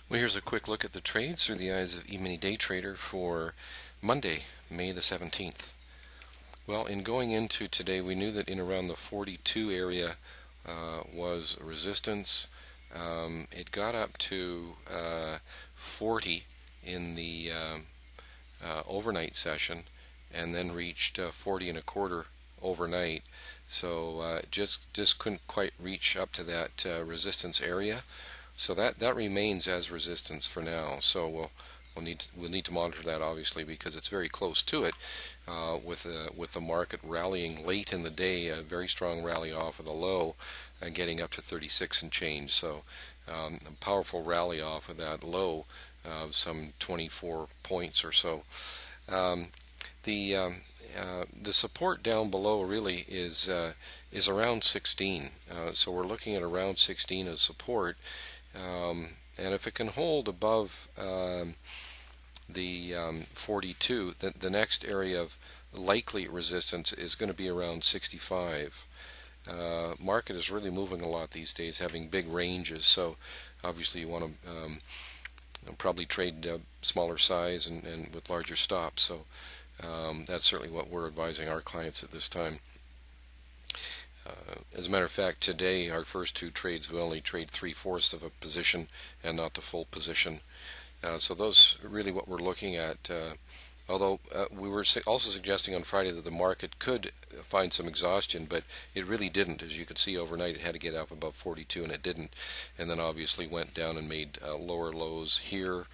Well, here's a quick look at the trades through the eyes of E-mini Day Trader for Monday, May the 17th. Well, in going into today, we knew that in around the 42 area was resistance. It got up to 40 in the overnight session, and then reached 40 and a quarter overnight. So just couldn't quite reach up to that resistance area. So that remains as resistance for now. So we'll need to monitor that, obviously, because it's very close to it. With the market rallying late in the day, a very strong rally off of the low, and getting up to 36 and change. So a powerful rally off of that low of some 24 points or so. Um, the support down below really is around 16. So we're looking at around 16 as support. And if it can hold above the 42, the next area of likely resistance is going to be around 65. Market is really moving a lot these days, having big ranges. So obviously you want to probably trade smaller size and with larger stops. So that's certainly what we're advising our clients at this time. As a matter of fact, today our first two trades we only trade 3/4 of a position and not the full position. So those are really what we're looking at. Although we were also suggesting on Friday that the market could find some exhaustion, but it really didn't. As you could see overnight, it had to get up above 42, and it didn't. And then obviously went down and made lower lows here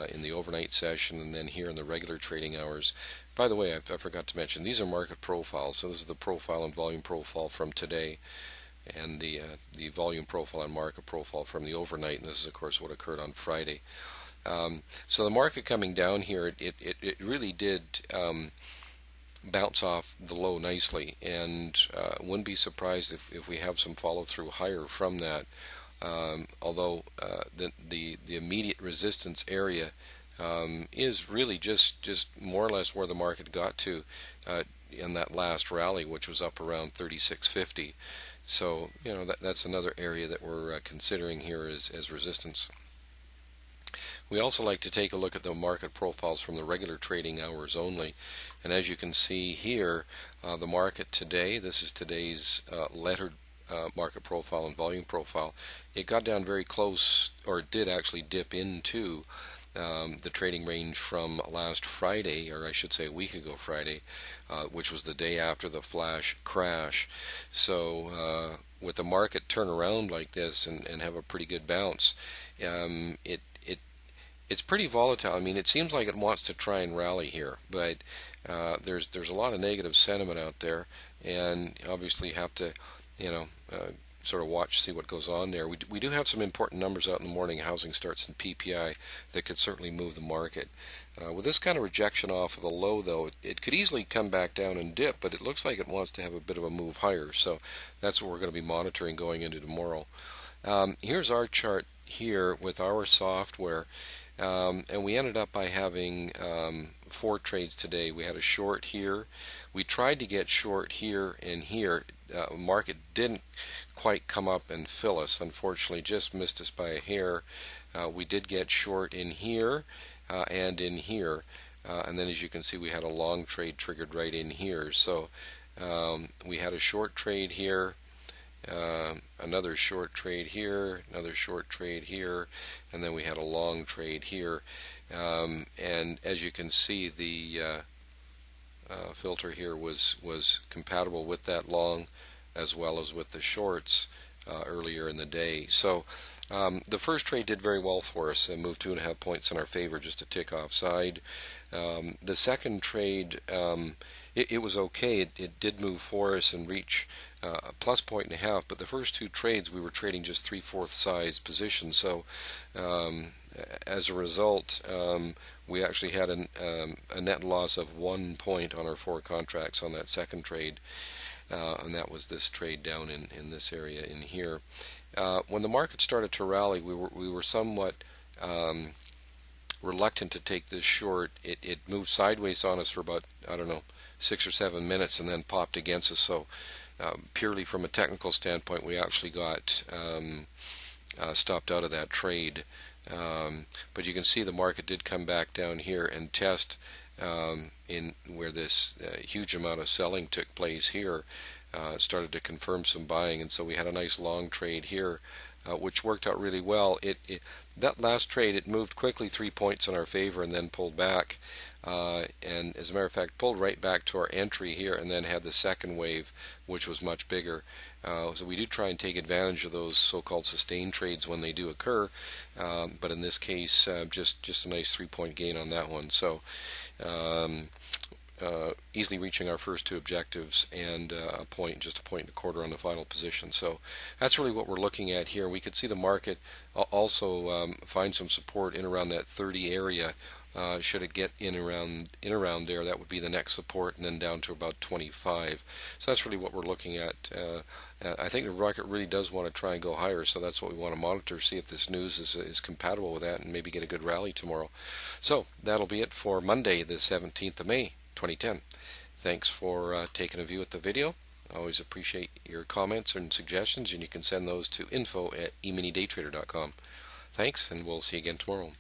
in the overnight session, and then here in the regular trading hours. By the way, I forgot to mention, these are market profiles. So this is the profile and volume profile from today, and the volume profile and market profile from the overnight. And this is, of course, what occurred on Friday. So the market coming down here, it really did bounce off the low nicely, and wouldn't be surprised if we have some follow through higher from that. Although the immediate resistance area is really just more or less where the market got to in that last rally, which was up around 36.50. So that's another area that we're considering here as resistance. We also like to take a look at the market profiles from the regular trading hours only. And as you can see here, the market today, this is today's lettered market profile and volume profile. It got down very close, or it did actually dip into the trading range from last Friday, or I should say a week ago Friday, which was the day after the flash crash. So with the market turn around like this and have a pretty good bounce, it's pretty volatile. I mean, it seems like it wants to try and rally here, but there's a lot of negative sentiment out there, and obviously you have to, sort of watch, see what goes on there. We do have some important numbers out in the morning, housing starts and PPI, that could certainly move the market. With this kind of rejection off of the low, though, it could easily come back down and dip, but it looks like it wants to have a bit of a move higher. So that's what we're going to be monitoring going into tomorrow. Here's our chart here with our software. And we ended up by having 4 trades today. We had a short here. We tried to get short here and here. Market didn't quite come up and fill us. Unfortunately, just missed us by a hair. We did get short in here and in here. And then as you can see, we had a long trade triggered right in here. So we had a short trade here. Another short trade here, another short trade here, and then we had a long trade here. And as you can see, the filter here was compatible with that long as well as with the shorts earlier in the day. So the first trade did very well for us and moved 2.5 points in our favor, just a tick offside. The second trade, it was okay. It did move for us and reach a plus 1.5, but the first 2 trades we were trading just 3/4 size positions. So as a result, we actually had a net loss of 1 point on our 4 contracts on that second trade, and that was this trade down in this area in here. When the market started to rally, we were somewhat reluctant to take this short. It moved sideways on us for about, I don't know, 6 or 7 minutes and then popped against us. So purely from a technical standpoint, we actually got stopped out of that trade. But you can see the market did come back down here and test in where this huge amount of selling took place here. Started to confirm some buying, and so we had a nice long trade here, which worked out really well. That last trade, it moved quickly 3 points in our favor and then pulled back, and as a matter of fact pulled right back to our entry here, and then had the second wave, which was much bigger. So we do try and take advantage of those so-called sustained trades when they do occur, but in this case just a nice 3-point gain on that one. So easily reaching our first two objectives, and just a point and a quarter on the final position. So that's really what we're looking at here. We could see the market also find some support in around that 30 area. Should it get in around there, that would be the next support, and then down to about 25. So that's really what we're looking at. I think the market really does want to try and go higher, so that's what we want to monitor, see if this news is compatible with that, and maybe get a good rally tomorrow. So that'll be it for Monday, the 17th of May, 2010. Thanks for taking a view at the video. I always appreciate your comments and suggestions, and you can send those to info@eminidaytrader.com. Thanks, and we'll see you again tomorrow.